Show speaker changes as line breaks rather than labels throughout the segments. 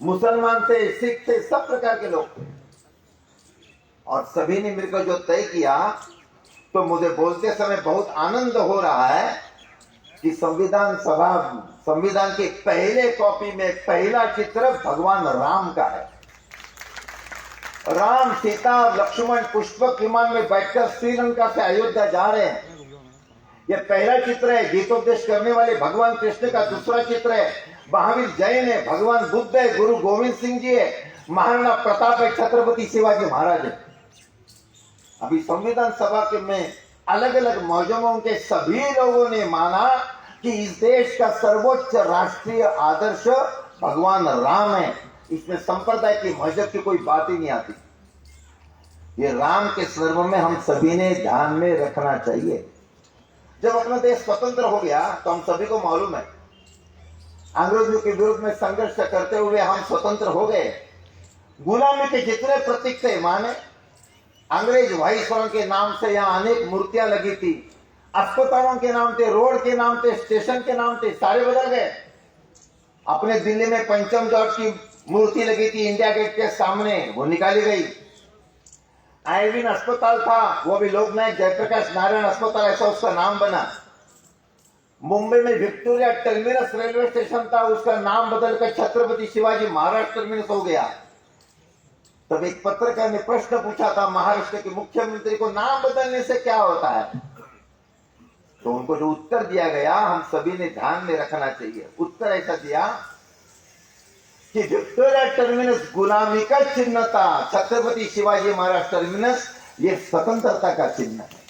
मुसलमान थे, सिख थे, सब प्रकार के लोग थे और सभी ने मिलकर जो तय किया, तो मुझे बोलते समय बहुत आनंद हो रहा है कि संविधान के पहले कॉपी में पहला चित्र भगवान राम का है। राम, सीता, लक्ष्मण पुष्पक विमान में बैठकर श्रीलंका से अयोध्या जा रहे हैं। यह पहला चित्र है। गीतोपदेश करने वाले भगवान कृष्ण का दूसरा चित्र है। महावीर जैन है, भगवान बुद्ध है, गुरु गोविंद सिंह जी है, महाराणा प्रताप है, छत्रपति शिवाजी महाराज है। अभी संविधान सभा के में अलग अलग मौजूदों के सभी लोगों ने माना कि इस देश का सर्वोच्च राष्ट्रीय आदर्श भगवान राम है। इसमें संप्रदाय की मजहब की कोई बात ही नहीं आती। ये राम के संदर्भ में हम सभी ने ध्यान में रखना चाहिए। जब अपना देश स्वतंत्र हो गया तो हम सभी को मालूम है, अंग्रेजों के विरुद्ध में संघर्ष करते हुए हम स्वतंत्र हो गए। गुलामी के जितने प्रतीक थे, माने अंग्रेज वाइसरॉय के नाम से यहाँ अनेक मूर्तियां लगी थी, अस्पतालों के नाम थे, रोड के नाम थे, स्टेशन के नाम थे, सारे बदल गए। अपने दिल्ली में पंचम जॉर्ज की मूर्ति लगी थी इंडिया गेट के सामने, वो निकाली गई। आयरविन अस्पताल था, वो भी लोकनायक जयप्रकाश नारायण अस्पताल ऐसा उसका नाम बना। मुंबई में विक्टोरिया टर्मिनस रेलवे स्टेशन था, उसका नाम बदलकर छत्रपति शिवाजी महाराज टर्मिनस हो गया। तब एक पत्रकार ने प्रश्न पूछा था, महाराष्ट्र के मुख्यमंत्री को नाम बदलने से क्या होता है? तो उनको जो उत्तर दिया गया हम सभी ने ध्यान में रखना चाहिए। उत्तर ऐसा दिया कि विक्टोरिया टर्मिनस गुलामी का चिन्ह था, छत्रपति शिवाजी महाराज टर्मिनस ये स्वतंत्रता का चिन्ह है।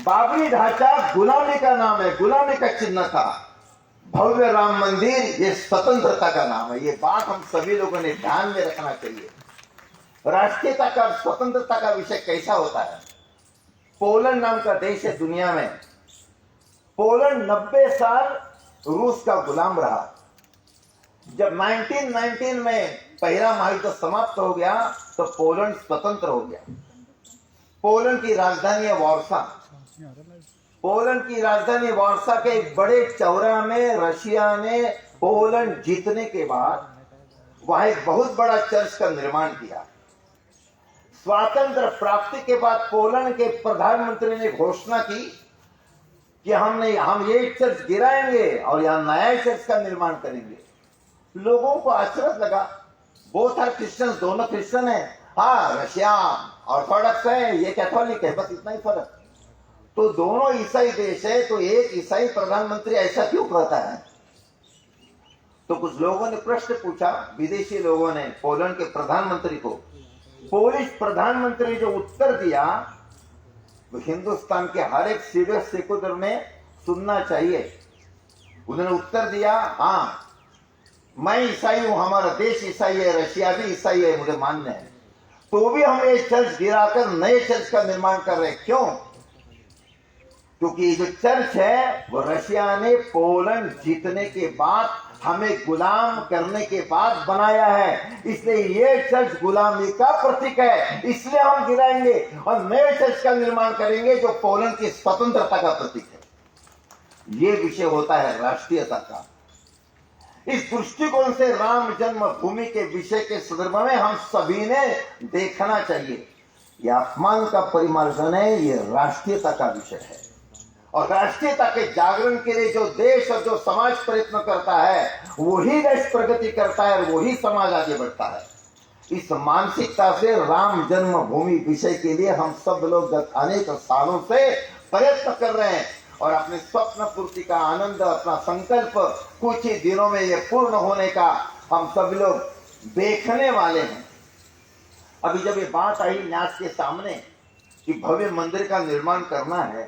बाबरी ढांचा गुलामी का नाम है, गुलामी का चिन्ह था। भव्य राम मंदिर ये स्वतंत्रता का नाम है। ये बात हम सभी लोगों ने ध्यान में रखना चाहिए। राष्ट्रीयता का, स्वतंत्रता का विषय कैसा होता है? पोलैंड नाम का देश है दुनिया में। पोलैंड 90 साल रूस का गुलाम रहा। जब 1919 में पहला महायुद्ध समाप्त हो गया तो पोलैंड स्वतंत्र हो गया। पोलैंड की राजधानी है वार्सा। पोलैंड की राजधानी वार्सा के एक बड़े चौराहे में रशिया ने पोलैंड जीतने के बाद वहां एक बहुत बड़ा चर्च का निर्माण किया। स्वातंत्र प्राप्ति के बाद पोलैंड के प्रधानमंत्री ने घोषणा की कि हम ये चर्च गिराएंगे और यहां नया चर्च का निर्माण करेंगे। लोगों को आश्चर्य लगा। बोथ आर क्रिश्चियन, दोनों क्रिश्चियन है। हाँ, रशिया ऑर्थोडॉक्स है, ये कैथोलिक है, बस इतना ही फर्क। तो दोनों ईसाई देश है, तो एक ईसाई प्रधानमंत्री ऐसा क्यों कहता है? तो कुछ लोगों ने प्रश्न पूछा, विदेशी लोगों ने पोलैंड के प्रधानमंत्री को। पोलिश प्रधानमंत्री जो उत्तर दिया वो हिंदुस्तान के हर एक सीरियस सिकुलर में सुनना चाहिए। उन्होंने उत्तर दिया, हाँ मैं ईसाई हूं, हमारा देश ईसाई है, रशिया भी ईसाई है, मुझे मान्य है, तो भी हम ये चर्च गिराकर नए चर्च का निर्माण कर रहे हैं। क्यों? क्योंकि ये जो चर्च है वो रशिया ने पोलैंड जीतने के बाद, हमें गुलाम करने के बाद बनाया है। इसलिए ये चर्च गुलामी का प्रतीक है, इसलिए हम गिराएंगे और नए चर्च का निर्माण करेंगे जो पोलैंड की स्वतंत्रता का प्रतीक है। ये विषय होता है राष्ट्रीयता का। इस दृष्टिकोण से राम जन्मभूमि के विषय के संदर्भ में हम सभी ने देखना चाहिए। यह अपमान का परिमार्जन है, ये राष्ट्रीयता का विषय है। और राष्ट्रीयता के जागरण के लिए जो देश और जो समाज प्रयत्न करता है वही देश प्रगति करता है और वही समाज आगे बढ़ता है। इस मानसिकता से राम जन्मभूमि विषय के लिए हम सब लोग अनेक सालों से प्रयत्न कर रहे हैं और अपने स्वप्न पूर्ति का आनंद, अपना संकल्प कुछ ही दिनों में ये पूर्ण होने का हम सब लोग देखने वाले हैं। अभी जब ये बात आई न्यास के सामने कि भव्य मंदिर का निर्माण करना है,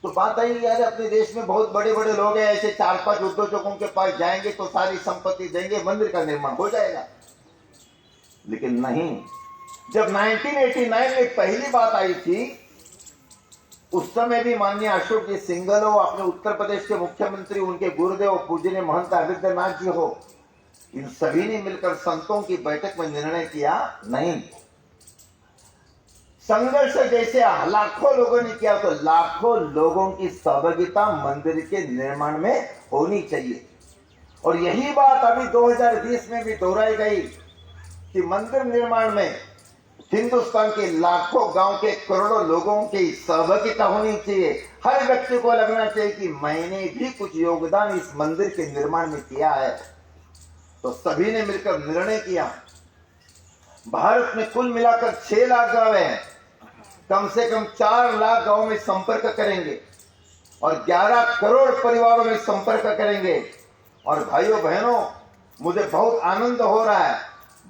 तो बात आई यार अपने देश में बहुत बड़े बड़े लोग हैं, ऐसे 4-5 उद्योजकों के पास जाएंगे तो सारी संपत्ति देंगे, मंदिर का निर्माण हो जाएगा। लेकिन नहीं, जब 1989 में पहली बात आई थी, उस समय भी माननीय अशोक जी सिंघल हो, अपने उत्तर प्रदेश के मुख्यमंत्री, उनके गुरुदेव पूजनीय महंत अविद्यनाथ जी हो, इन सभी ने मिलकर संतों की बैठक में निर्णय किया, नहीं, संघर्ष जैसे लाखों लोगों ने किया तो लाखों लोगों की सहभागिता मंदिर के निर्माण में होनी चाहिए। और यही बात अभी 2020 में भी दोहराई गई कि मंदिर निर्माण में हिंदुस्तान के लाखों गांव के करोड़ों लोगों की सहभागिता होनी चाहिए। हर व्यक्ति को लगना चाहिए कि मैंने भी कुछ योगदान इस मंदिर के निर्माण में किया है। तो सभी ने मिलकर निर्णय किया। भारत में कुल मिलाकर 6 लाख गांव हैं, कम से कम 4 लाख गांव में संपर्क करेंगे और 11 करोड़ परिवारों में संपर्क करेंगे। और भाइयों बहनों, मुझे बहुत आनंद हो रहा है,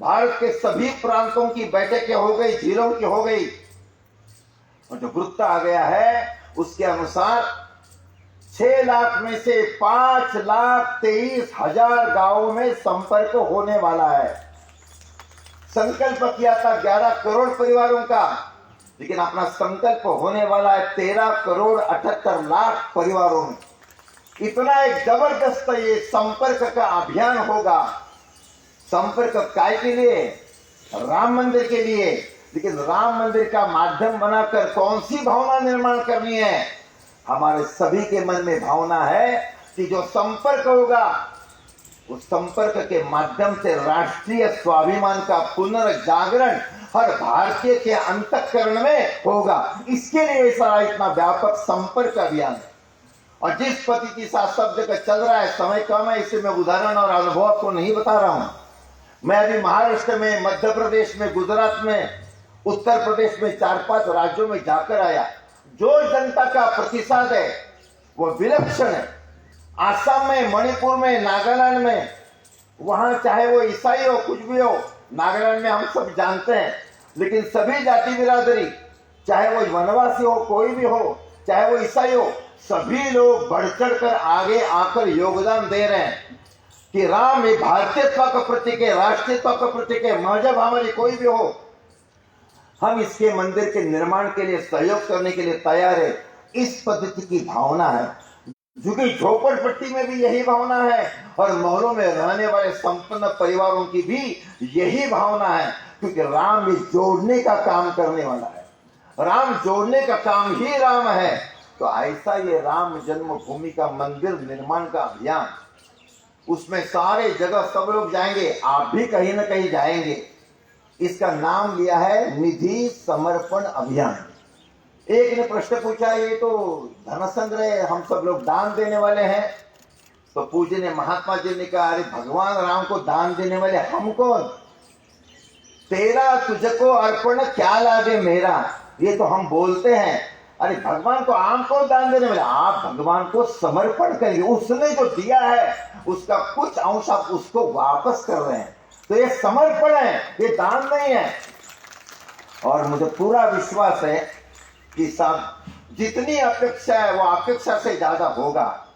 भारत के सभी प्रांतों की बैठकें हो गई, जिलों की हो गई, और जो वृत्त आ गया है उसके अनुसार 6 लाख में से 5,23,000 गांवों में संपर्क होने वाला है। संकल्प किया था 11 करोड़ परिवारों का, लेकिन अपना संकल्प होने वाला है 13 करोड़ 78 लाख परिवारों में। इतना एक जबरदस्त ये संपर्क का अभियान होगा। संपर्क काय के लिए? राम मंदिर के लिए। लेकिन राम मंदिर का माध्यम बनाकर कौन सी भावना निर्माण करनी है? हमारे सभी के मन में भावना है कि जो संपर्क होगा उस संपर्क के माध्यम से राष्ट्रीय स्वाभिमान का पुनर्जागरण हर भारतीय के अंतःकरण में होगा। इसके लिए सारा इतना व्यापक संपर्क अभियान है। और जिस पद्धति के साथ सब जगह चल रहा है, समय कम है, इससे मैं उदाहरण और अनुभव आपको नहीं बता रहा हूं। मैं अभी महाराष्ट्र में, मध्य प्रदेश में, गुजरात में, उत्तर प्रदेश में 4-5 राज्यों में जाकर आया। जो जनता का प्रतिसाद है वो विलक्षण है। आसाम में, मणिपुर में, नागालैंड में, वहां चाहे वो ईसाई हो, कुछ भी हो, नागालैंड में हम सब जानते हैं, लेकिन सभी जाति बिरादरी, चाहे वो वनवासी हो, कोई भी हो, चाहे वो ईसाई हो, सभी लोग बढ़ चढ़ कर आगे आकर योगदान दे रहे हैं कि राम ये भारतीयत्व का प्रतीक है, राष्ट्रीयत्व का प्रतीक है। मजहब हमारी कोई भी हो, हम इसके मंदिर के निर्माण के लिए सहयोग करने के लिए तैयार है। इस पद्धति की भावना है, क्योंकि झोपड़पट्टी में भी यही भावना है और मोहल्लों में रहने वाले संपन्न परिवारों की भी यही भावना है, क्योंकि राम ये जोड़ने का काम करने वाला है। राम जोड़ने का काम ही राम है। तो ऐसा ये राम जन्मभूमि का मंदिर निर्माण का अभियान, उसमें सारे जगह सब लोग जाएंगे, आप भी कहीं ना कहीं जाएंगे। इसका नाम लिया है निधि समर्पण अभियान। एक ने प्रश्न पूछा, ये तो धन संग्रह, हम सब लोग दान देने वाले हैं। तो पूज्य ने, महात्मा जी ने कहा, अरे भगवान राम को दान देने वाले हम कौन? तेरा तुझको अर्पण क्या लागे मेरा, ये तो हम बोलते हैं। अरे भगवान को आम को दान देने वाले, आप भगवान को समर्पण करिए। उसने जो दिया है उसका कुछ अंश आप उसको वापस कर रहे हैं, तो ये समर्पण है, ये दान नहीं है। और मुझे पूरा विश्वास है कि सब जितनी अपेक्षा है वो अपेक्षा से ज्यादा होगा।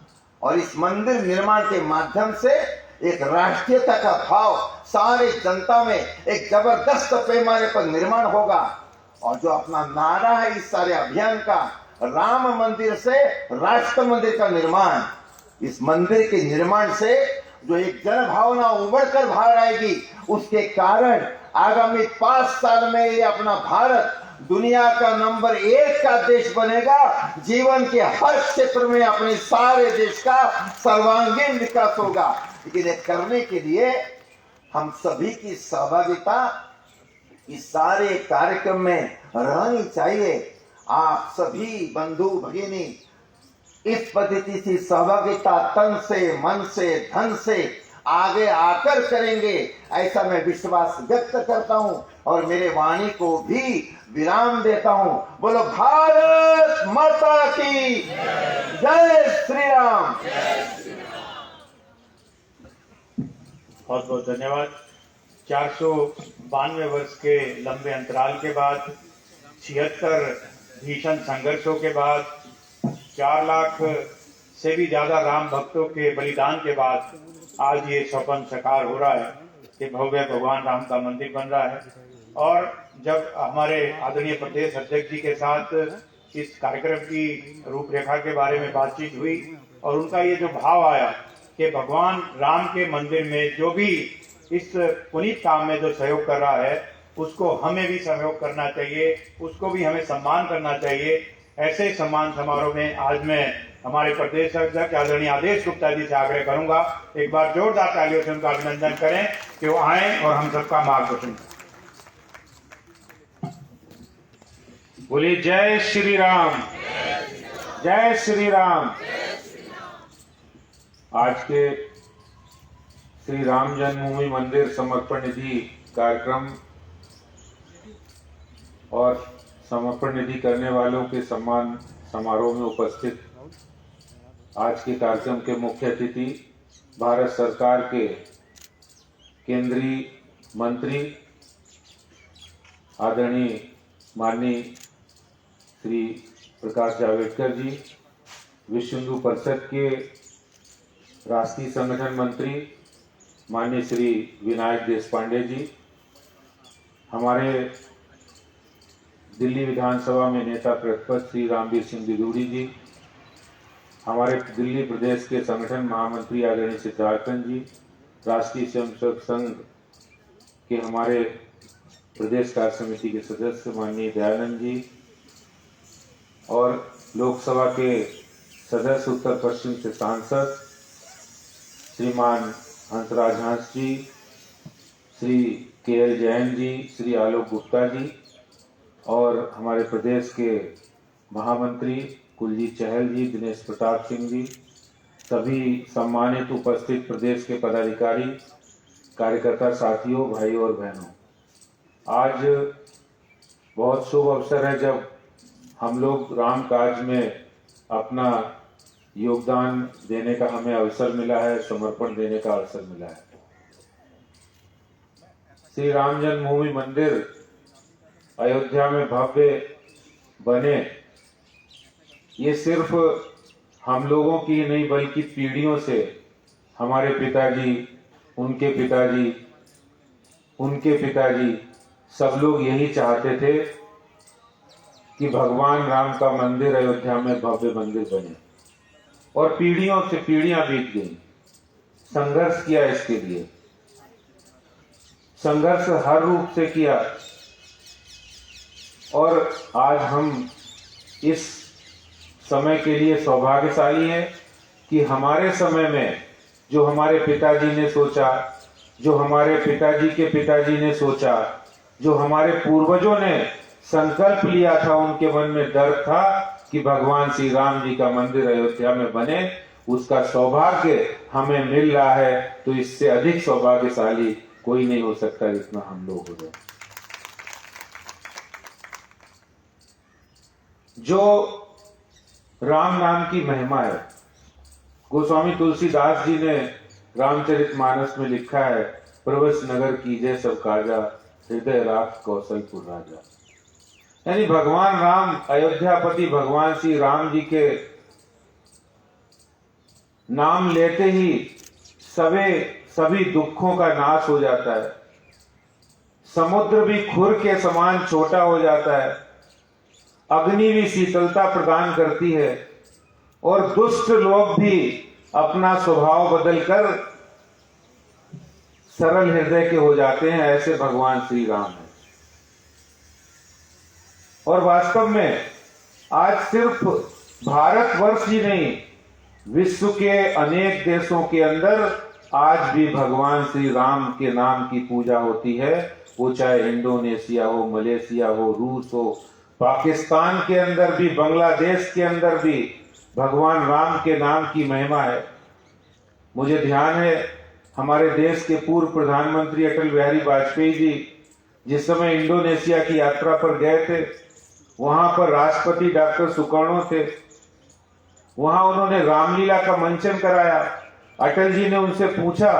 और इस मंदिर निर्माण के माध्यम से एक राष्ट्रीयता का भाव सारे जनता में एक जबरदस्त पैमाने पर निर्माण होगा। और जो अपना नारा है इस सारे अभियान का, राम मंदिर से राष्ट्र मंदिर का निर्माण, इस मंदिर के निर्माण से जो एक जन भावना उमड़ कर बाहर आएगी, उसके कारण आगामी 5 साल में ये अपना भारत दुनिया का नंबर 1 का देश बनेगा। जीवन के हर क्षेत्र में अपने सारे देश का सर्वांगीण विकास होगा। लेकिन ये करने के लिए हम सभी की सहभागिता इस सारे कार्यक्रम में रहनी चाहिए। आप सभी बंधु भगिनी इस पद्धति से सहभागिता तन से, मन से, धन से आगे आकर करेंगे, ऐसा मैं विश्वास व्यक्त करता हूं और मेरे वाणी को भी विराम देता हूं। बोलो भारत माता की जय श्री राम।
बहुत बहुत धन्यवाद। 492 वर्ष के लंबे अंतराल के बाद, 76 भीषण संघर्षों के बाद, 4 लाख से भी ज्यादा राम भक्तों के बलिदान के बाद आज ये स्वप्न साकार हो रहा है कि भव्य भगवान राम का मंदिर बन रहा है। और जब हमारे आदरणीय प्रदेश अध्यक्ष जी के साथ इस कार्यक्रम की रूपरेखा के बारे में बातचीत हुई और उनका ये जो भाव आया कि भगवान राम के मंदिर में जो भी इस पुनीत काम में जो सहयोग कर रहा है उसको हमें भी सहयोग करना चाहिए, उसको भी हमें सम्मान करना चाहिए। ऐसे सम्मान समारोह में आज मैं हमारे प्रदेश अध्यक्ष आदरणीय आदेश गुप्ता जी से आग्रह करूंगा, एक बार जोरदार तालियों से उनका अभिनंदन करें कि वो आए और हम सबका मार्गदर्शन करें। बोलिए जय श्री राम, जय श्री राम। आज के श्री राम जन्मभूमि मंदिर समर्पण निधि कार्यक्रम और समर्पण निधि करने वालों के सम्मान समारोह में उपस्थित आज के कार्यक्रम के मुख्य अतिथि भारत सरकार के केंद्रीय मंत्री आदरणीय माननीय श्री प्रकाश जावड़ेकर जी, विश्व हिंदू परिषद के राष्ट्रीय संगठन मंत्री माननीय श्री विनायक देशपांडे जी, हमारे दिल्ली विधानसभा में नेता प्रतिपक्ष श्री रामवीर सिंह बिदूड़ी जी, हमारे दिल्ली प्रदेश के संगठन महामंत्री आदरणीय सिद्धार्थन जी, राष्ट्रीय स्वयंसेवक संघ के हमारे प्रदेश कार्य समिति के सदस्य माननीय दयानंद जी और लोकसभा के सदस्य उत्तर पश्चिम से सांसद श्रीमान हंसराज हंस जी, श्री के.एल. जैन जी, श्री आलोक गुप्ता जी और हमारे प्रदेश के महामंत्री कुलजीत चहल जी, दिनेश प्रताप सिंह जी, सभी सम्मानित उपस्थित प्रदेश के पदाधिकारी, कार्यकर्ता साथियों, भाइयों और बहनों, आज बहुत शुभ अवसर है जब हम लोग राम काज में अपना योगदान देने का हमें अवसर मिला है, समर्पण देने का अवसर मिला है। श्री राम जन्मभूमि मंदिर अयोध्या में भव्य बने, ये सिर्फ हम लोगों की नहीं बल्कि पीढ़ियों से हमारे पिताजी, उनके पिताजी, उनके पिताजी सब लोग यही चाहते थे कि भगवान राम का मंदिर अयोध्या में भव्य मंदिर बने और पीढ़ियों से पीढ़ियां बीत गई, संघर्ष किया इसके लिए, संघर्ष हर रूप से किया और आज हम इस समय के लिए सौभाग्यशाली हैं कि हमारे समय में जो हमारे पिताजी ने सोचा, जो हमारे पिताजी के पिताजी ने सोचा, जो हमारे पूर्वजों ने संकल्प लिया था, उनके मन में डर था कि भगवान श्री राम जी का मंदिर अयोध्या में बने, उसका सौभाग्य हमें मिल रहा है। तो इससे अधिक सौभाग्यशाली कोई नहीं हो सकता जितना हम लोग हो गए। जो राम नाम की महिमा है, गोस्वामी तुलसीदास जी ने रामचरितमानस में लिखा है, प्रवस नगर कीजय सब काजा, हृदय राख कौशलपुर राजा। यानी भगवान राम, अयोध्यापति भगवान श्री राम जी के नाम लेते ही सभी दुखों का नाश हो जाता है, समुद्र भी खुर के समान छोटा हो जाता है, अग्नि भी शीतलता प्रदान करती है और दुष्ट लोग भी अपना स्वभाव बदलकर सरल हृदय के हो जाते हैं। ऐसे भगवान श्री राम है। और वास्तव में आज सिर्फ भारतवर्ष ही नहीं, विश्व के अनेक देशों के अंदर आज भी भगवान श्री राम के नाम की पूजा होती है। वो चाहे इंडोनेशिया हो, मलेशिया हो, रूस हो, पाकिस्तान के अंदर भी, बांग्लादेश के अंदर भी भगवान राम के नाम की महिमा है। मुझे ध्यान है हमारे देश के पूर्व प्रधानमंत्री अटल बिहारी वाजपेयी जी जिस समय इंडोनेशिया की यात्रा पर गए थे, वहां पर राष्ट्रपति डॉक्टर सुकर्णो थे। वहां उन्होंने रामलीला का मंचन कराया। अटल जी ने उनसे पूछा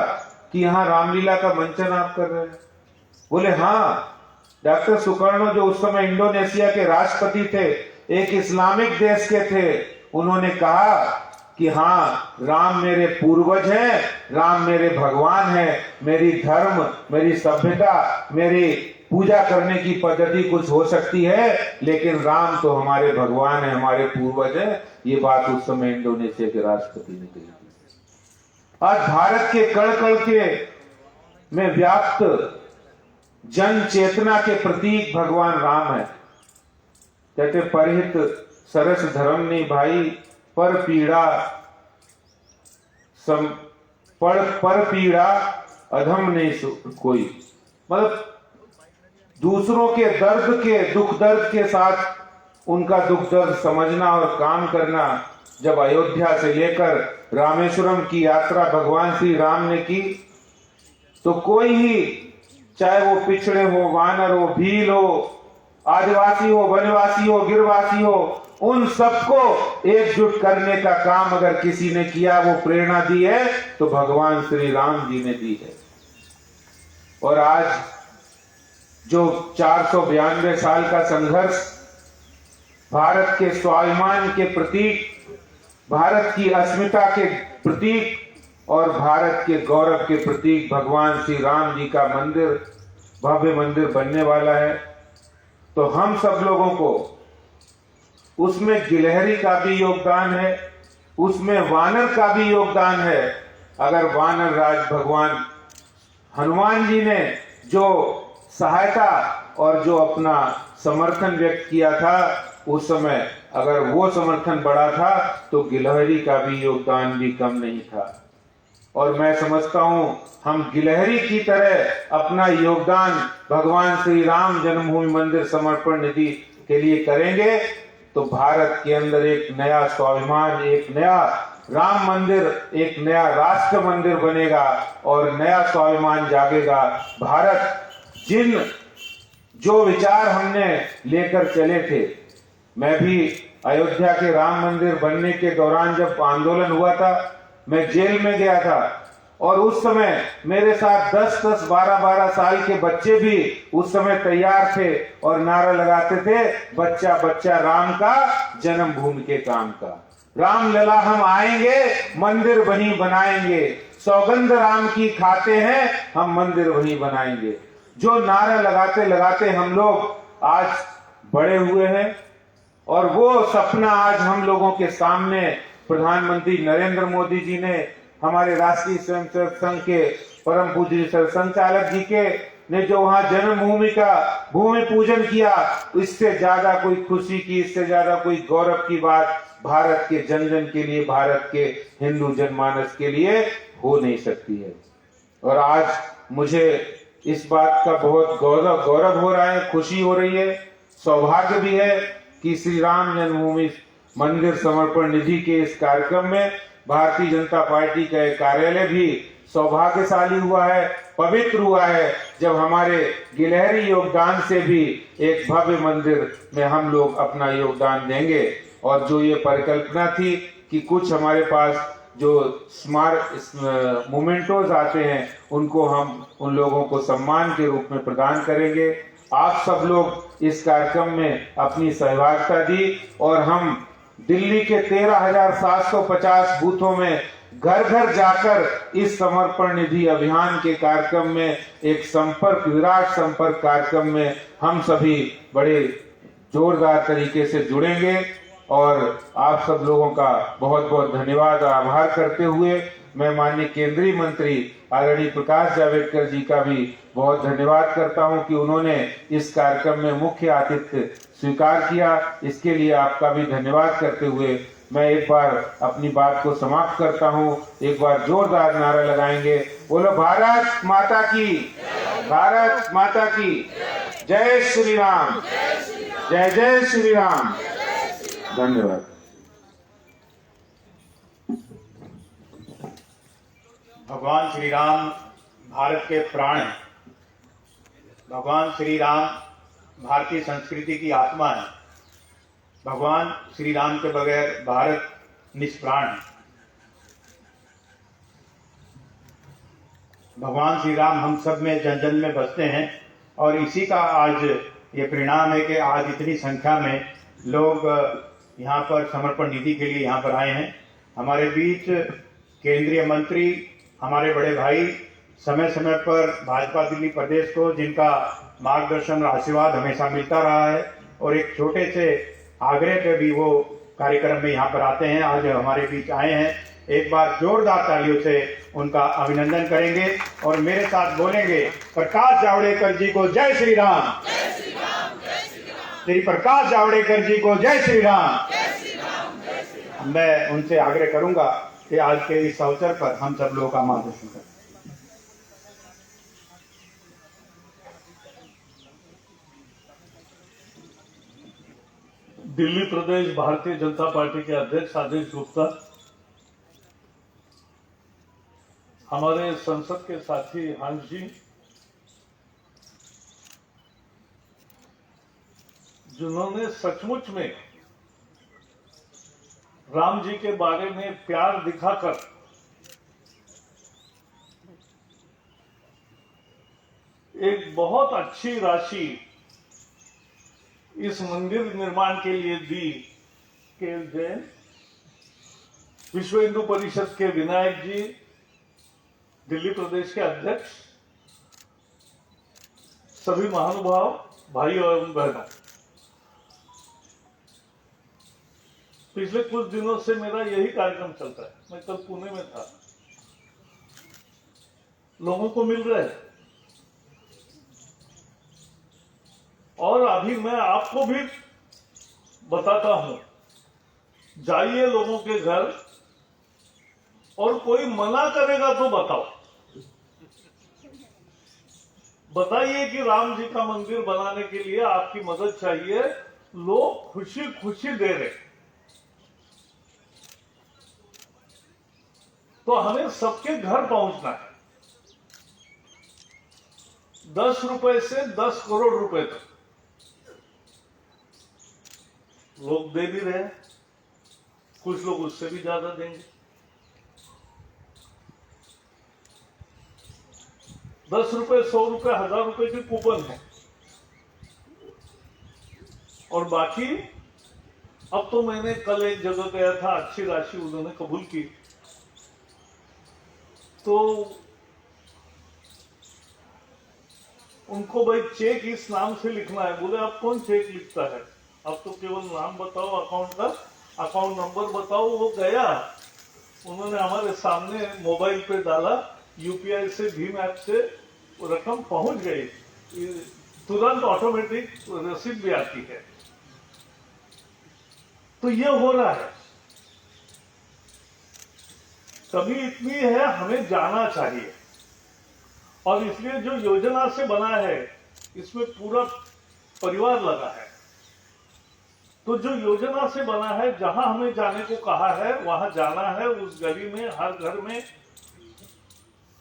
कि यहाँ रामलीला का मंचन आप कर रहे हैं? बोले हाँ। डॉक्टर सुकर्णो जो उस समय इंडोनेशिया के राष्ट्रपति थे, एक इस्लामिक देश के थे, उन्होंने कहा कि हाँ, राम मेरे पूर्वज हैं, राम मेरे भगवान हैं, मेरी धर्म, मेरी सभ्यता, मेरी पूजा करने की पद्धति कुछ हो सकती है, लेकिन राम तो हमारे भगवान है, हमारे पूर्वज हैं। ये बात उस समय इंडोनेशिया के राष्ट्रपति ने कही। आज भारत के कण कण के में व्याप्त जन चेतना के प्रतीक भगवान राम है। कहते परिहित सरस धर्म नहीं भाई,
पर पीड़ा पर पीड़ा अधम नहीं कोई। मतलब दूसरों के दर्द के दुख दर्द के साथ उनका दुख दर्द समझना और काम करना। जब अयोध्या से लेकर रामेश्वरम की यात्रा भगवान श्री राम ने की, तो कोई ही, चाहे वो पिछड़े हो, वानर हो, भील हो, आदिवासी हो, वनवासी हो, गिरवासी हो, उन सबको एकजुट करने का काम अगर किसी ने किया, वो प्रेरणा दी है तो भगवान श्री राम जी ने दी है। और आज जो 492 साल का संघर्ष भारत के स्वाभिमान के प्रतीक, भारत की अस्मिता के प्रतीक और भारत के गौरव के प्रतीक भगवान श्री राम जी का मंदिर, भव्य मंदिर बनने वाला है, तो हम सब लोगों को उसमें गिलहरी का भी योगदान है, उसमें वानर का भी योगदान है। अगर वानर राज भगवान हनुमान जी ने जो सहायता और जो अपना समर्थन व्यक्त किया था, उस समय अगर वो समर्थन बढ़ा था तो गिलहरी का भी योगदान भी कम नहीं था। और मैं समझता हूं हम गिलहरी की तरह अपना योगदान भगवान श्री राम जन्मभूमि मंदिर समर्पण निधि के लिए करेंगे तो भारत के अंदर एक नया स्वाभिमान, एक नया राम मंदिर, एक नया राष्ट्र मंदिर बनेगा और नया स्वाभिमान जागेगा। भारत जो विचार हमने लेकर चले थे, मैं भी अयोध्या के राम मंदिर बनने के दौरान जब आंदोलन हुआ था, मैं जेल में गया था और उस समय मेरे साथ 10-10, 12-12 साल के बच्चे भी उस समय तैयार थे और नारा लगाते थे, बच्चा बच्चा राम का, जन्मभूमि के काम का। राम लला हम आएंगे, मंदिर वहीं बनाएंगे, सौगंध राम की खाते हैं, हम मंदिर वहीं बनाएंगे। जो नारा लगाते लगाते हम लोग आज बड़े हुए हैं और वो सपना आज हम लोगों के सामने प्रधानमंत्री नरेंद्र मोदी जी ने, हमारे राष्ट्रीय स्वयंसेवक संघ के परम पूज्य संचालक जी के ने जो वहां जन्मभूमि का भूमि पूजन किया, इससे ज्यादा कोई खुशी की, इससे ज्यादा कोई गौरव की बात भारत के जन जन के लिए, भारत के हिंदू जनमानस के लिए हो नहीं सकती है। और आज मुझे इस बात का बहुत गौरव हो रहा है, खुशी हो रही है, सौभाग्य भी है कि श्री राम जन्मभूमि मंदिर समर्पण निधि के इस कार्यक्रम में भारतीय जनता पार्टी का कार्यालय भी सौभाग्यशाली हुआ है, पवित्र हुआ है, जब हमारे गिलहरी योगदान से भी एक भव्य मंदिर में हम लोग अपना योगदान देंगे। और जो ये परिकल्पना थी कि कुछ हमारे पास जो स्मारक मोमेंटोज आते हैं, उनको हम उन लोगों को सम्मान के रूप में प्रदान करेंगे। आप सब लोग इस कार्यक्रम में अपनी सहभागिता दी और हम दिल्ली के 13,750 बूथों में घर घर जाकर इस समर्पण निधि अभियान के कार्यक्रम में एक विराट संपर्क कार्यक्रम में हम सभी बड़े जोरदार तरीके से जुड़ेंगे। और आप सब लोगों का बहुत बहुत धन्यवाद और आभार करते हुए मैं माननीय केंद्रीय मंत्री आदरणीय प्रकाश जावड़ेकर जी का भी बहुत धन्यवाद करता हूं कि उन्होंने इस कार्यक्रम में मुख्य आतिथ्य स्वीकार किया। इसके लिए आपका भी धन्यवाद करते हुए मैं एक बार अपनी बात को समाप्त करता हूं। एक बार जोरदार नारा लगाएंगे, बोलो भारत माता की, भारत माता की जय श्री राम, जय जय श्री राम। धन्यवाद।
भगवान श्री राम भारत के प्राण हैं। भगवान श्री राम भारतीय संस्कृति की आत्मा है। भगवान श्री राम के बगैर भारत निष्प्राण है। भगवान श्री राम हम सब में जन जन में बसते हैं और इसी का आज ये परिणाम है कि आज इतनी संख्या में लोग यहाँ पर समर्पण निधि के लिए यहाँ पर आए हैं। हमारे बीच केंद्रीय मंत्री, हमारे बड़े भाई, समय समय पर भाजपा दिल्ली प्रदेश को जिनका मार्गदर्शन और आशीर्वाद हमेशा मिलता रहा है और एक छोटे से आग्रह पे भी वो कार्यक्रम में यहाँ पर आते हैं, आज हमारे बीच आए हैं। एक बार जोरदार तालियों से उनका अभिनंदन करेंगे और मेरे साथ बोलेंगे, प्रकाश जावड़ेकर जी को जय श्री राम, श्री प्रकाश जावड़ेकर जी को जय श्री राम। मैं उनसे आग्रह करूंगा कि आज के इस अवसर पर हम सब लोगों का मार्गदर्शन करें।
दिल्ली प्रदेश भारतीय जनता पार्टी के अध्यक्ष आदेश गुप्ता, हमारे संसद के साथी हंस जी, जिन्होंने सचमुच में राम जी के बारे में प्यार दिखाकर एक बहुत अच्छी राशि इस मंदिर निर्माण के लिए दी। के जैन, विश्व हिंदू परिषद के विनायक जी, दिल्ली प्रदेश के अध्यक्ष, सभी महानुभाव भाई और बहनों, पिछले कुछ दिनों से मेरा यही कार्यक्रम चलता है। मैं कल पुणे में था, लोगों को मिल रहे हैं, और अभी मैं आपको भी बताता हूं, जाइए लोगों के घर, और कोई मना करेगा तो बताओ, बताइए कि राम जी का मंदिर बनाने के लिए आपकी मदद चाहिए। लोग खुशी खुशी दे रहे। तो हमें सबके घर पहुंचना है। 10 रुपए से 10 करोड़ रुपए तक लोग दे भी रहे हैं, कुछ लोग उससे भी ज्यादा देंगे। 10 रुपए, 100 रुपए, 1000 रुपए के कूपन है, और बाकी अब तो मैंने कल एक जगह गया था, अच्छी राशि उन्होंने कबूल की, तो उनको भाई चेक इस नाम से लिखना है। बोले आप कौन चेक लिखता है, अब तो केवल नाम बताओ, अकाउंट का अकाउंट नंबर बताओ। वो गया, उन्होंने हमारे सामने मोबाइल पे डाला, यूपीआई से, भीम ऐप से रकम पहुंच गई, तुरंत ऑटोमेटिक रसीद भी आती है। तो ये हो रहा है, कमी इतनी है, हमें जाना चाहिए। और इसलिए जो योजना से बना है, इसमें पूरा परिवार लगा है। तो जो योजना से बना है, जहां हमें जाने को कहा है वहां जाना है, उस गली में, हर घर में,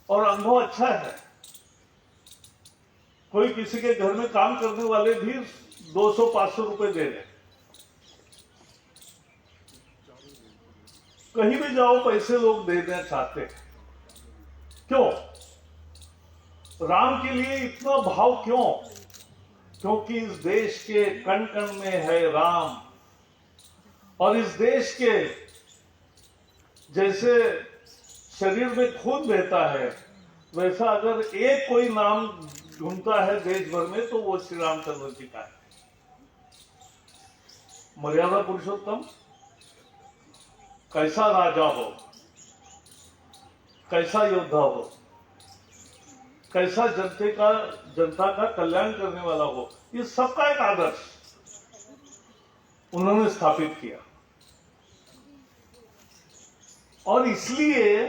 और अनुभव अच्छा है। कोई किसी के घर में काम करने वाले भी 200-500 रुपए दे रहे। कहीं भी जाओ पैसे लोग देना चाहते हैं। क्यों? राम के लिए इतना भाव क्यों? क्योंकि इस देश के कण कण में है राम, और इस देश के जैसे शरीर में खून बहता है, वैसा अगर एक कोई नाम ढूंढता है देश भर में, तो वो श्री रामचंद्र जी का है। मर्यादा पुरुषोत्तम, कैसा राजा हो, कैसा योद्धा हो, कैसा जनता का कल्याण करने वाला हो, इस सबका एक आदर्श उन्होंने स्थापित किया। और इसलिए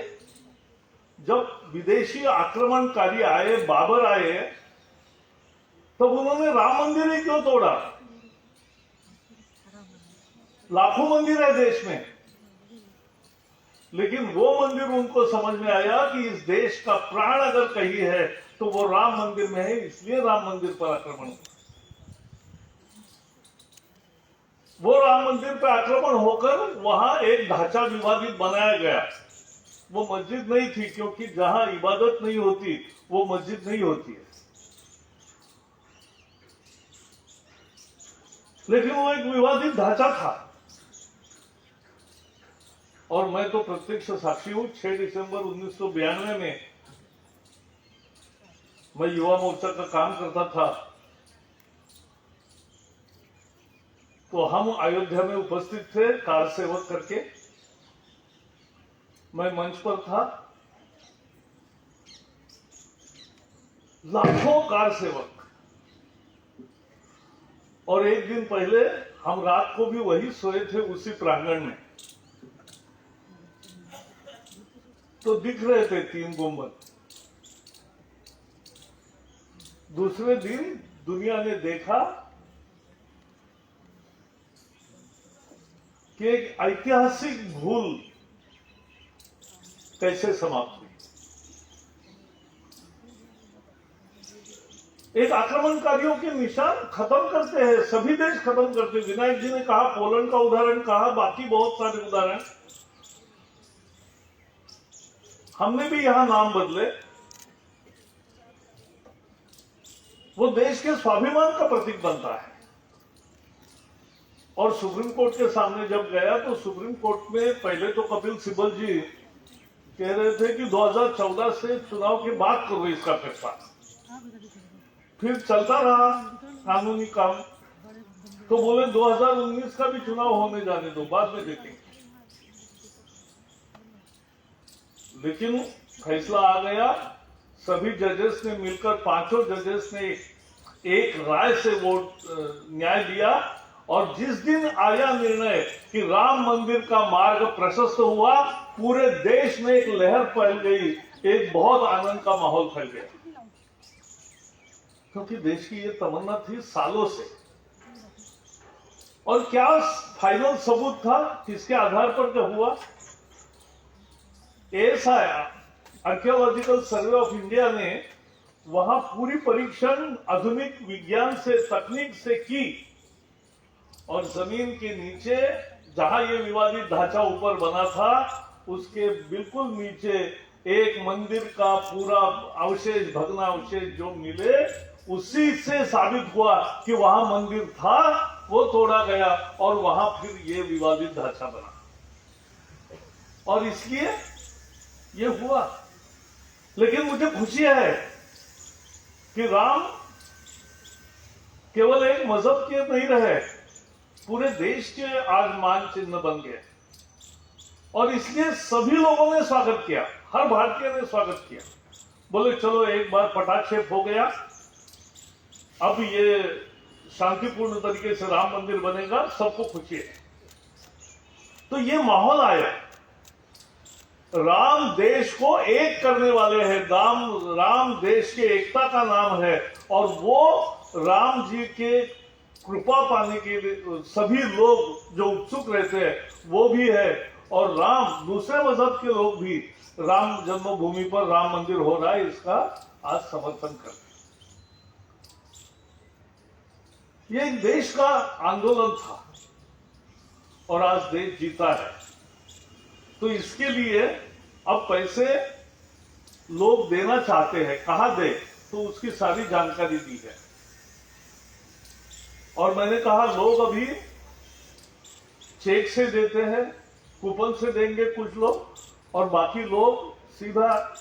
जब विदेशी आक्रमणकारी आए, बाबर आए, तब उन्होंने राम मंदिर ही क्यों तोड़ा? लाखों मंदिर है देश में, लेकिन वो मंदिर उनको समझ में आया कि इस देश का प्राण अगर कहीं है तो वो राम मंदिर में है, इसलिए राम मंदिर पर आक्रमण हुआ। वो राम मंदिर पर आक्रमण होकर वहां एक ढांचा विवादित बनाया गया। वो मस्जिद नहीं थी, क्योंकि जहां इबादत नहीं होती वो मस्जिद नहीं होती है, लेकिन वो एक विवादित ढांचा था। और मैं तो प्रत्यक्ष साक्षी हूं। 6 दिसंबर 1992 में मैं युवा मोर्चा का काम करता था, तो हम अयोध्या में उपस्थित थे कार सेवक करके। मैं मंच पर था, लाखों कार सेवक, और एक दिन पहले हम रात को भी वही सोए थे, उसी प्रांगण में। तो दिख रहे थे 3 गुंबद। दूसरे दिन दुनिया ने देखा कि एक ऐतिहासिक भूल कैसे समाप्त हुई। एक आक्रमणकारियों के निशान खत्म करते हैं, सभी देश खत्म करते हैं। विनायक जी ने कहा, पोलैंड का उदाहरण कहा, बाकी बहुत सारे उदाहरण। हमने भी यहां नाम बदले। वो देश के स्वाभिमान का प्रतीक बनता है। और सुप्रीम कोर्ट के सामने जब गया तो सुप्रीम कोर्ट में पहले तो कपिल सिब्बल जी कह रहे थे कि 2014 से चुनाव के बाद करो इसका फैसला। फिर चलता रहा कानूनी काम, तो बोले 2019 का भी चुनाव होने जाने दो, बाद में देखेंगे। लेकिन फैसला आ गया। सभी जजेस ने मिलकर, 5 जजेस ने एक राय से वोट न्याय दिया। और जिस दिन आया निर्णय कि राम मंदिर का मार्ग प्रशस्त हुआ, पूरे देश में एक लहर फैल गई, एक बहुत आनंद का माहौल फैल गया। क्योंकि देश की ये तमन्ना थी सालों से। और क्या फाइनल सबूत था, किसके आधार पर क्या हुआ? ASI, archaeological survey of India ने वहां पूरी परीक्षण आधुनिक विज्ञान से, तकनीक से की। और जमीन के नीचे जहां ये विवादित ढांचा ऊपर बना था, उसके बिल्कुल नीचे एक मंदिर का पूरा अवशेष, भग्नावशेष जो मिले, उसी से साबित हुआ कि वहां मंदिर था, वो तोड़ा गया और वहां फिर ये विवादित ढांचा बना। और इसलिए ये हुआ। लेकिन मुझे खुशी है कि राम केवल एक मजहब के नहीं रहे, पूरे देश के आज मान चिन्ह बन गए। और इसलिए सभी लोगों ने स्वागत किया, हर भारतीय ने स्वागत किया। बोले चलो एक बार पटाक्षेप हो गया, अब ये शांतिपूर्ण तरीके से राम मंदिर बनेगा, सबको खुशी है। तो ये माहौल आया। राम देश को एक करने वाले हैं। राम देश के एकता का नाम है। और वो राम जी के कृपा पाने के लिए सभी लोग जो उत्सुक रहते हैं वो भी है। और राम, दूसरे मजहब के लोग भी राम जन्मभूमि पर राम मंदिर हो रहा है, इसका आज समर्थन करते हैं। ये एक देश का आंदोलन था और आज देश जीता है। तो इसके लिए अब पैसे लोग देना चाहते हैं, कहां दे, तो उसकी सारी जानकारी दी है। और मैंने कहा लोग अभी चेक से देते हैं, कूपन से देंगे कुछ लोग, और बाकी लोग सीधा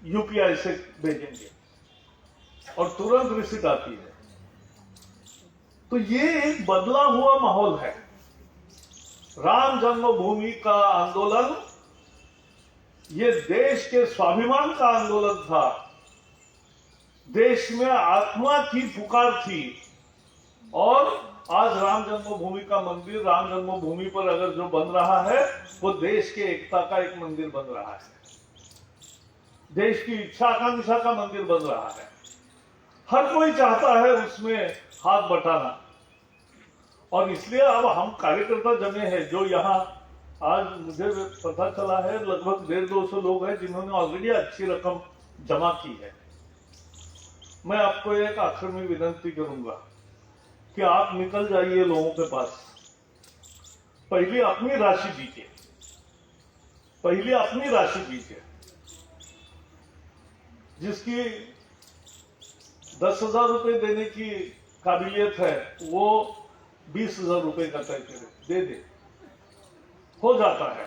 यूपीआई से भेजेंगे और तुरंत रिसीट आती है। तो ये एक बदला हुआ माहौल है। राम जन्मभूमि का आंदोलन ये देश के स्वाभिमान का आंदोलन था। देश में आत्मा की पुकार थी। और आज राम जन्मभूमि का मंदिर, राम जन्मभूमि पर अगर जो बन रहा है, वो देश के एकता का एक मंदिर बन रहा है, देश की इच्छा आकांक्षा का मंदिर बन रहा है। हर कोई चाहता है उसमें हाथ बटाना। और इसलिए अब हम कार्यकर्ता जमे हैं, जो यहाँ आज मुझे पता चला है लगभग 150-200 लोग हैं जिन्होंने ऑलरेडी अच्छी रकम जमा की है। मैं आपको एक आखिर में विनती करूंगा कि आप निकल जाइए लोगों के पास, पहले अपनी राशि दीजिए, पहले अपनी राशि दीजिए। जिसकी 10,000 रुपए देने की काबिलियत है वो 20,000 रुपए का तय करे, दे दे, हो जाता है।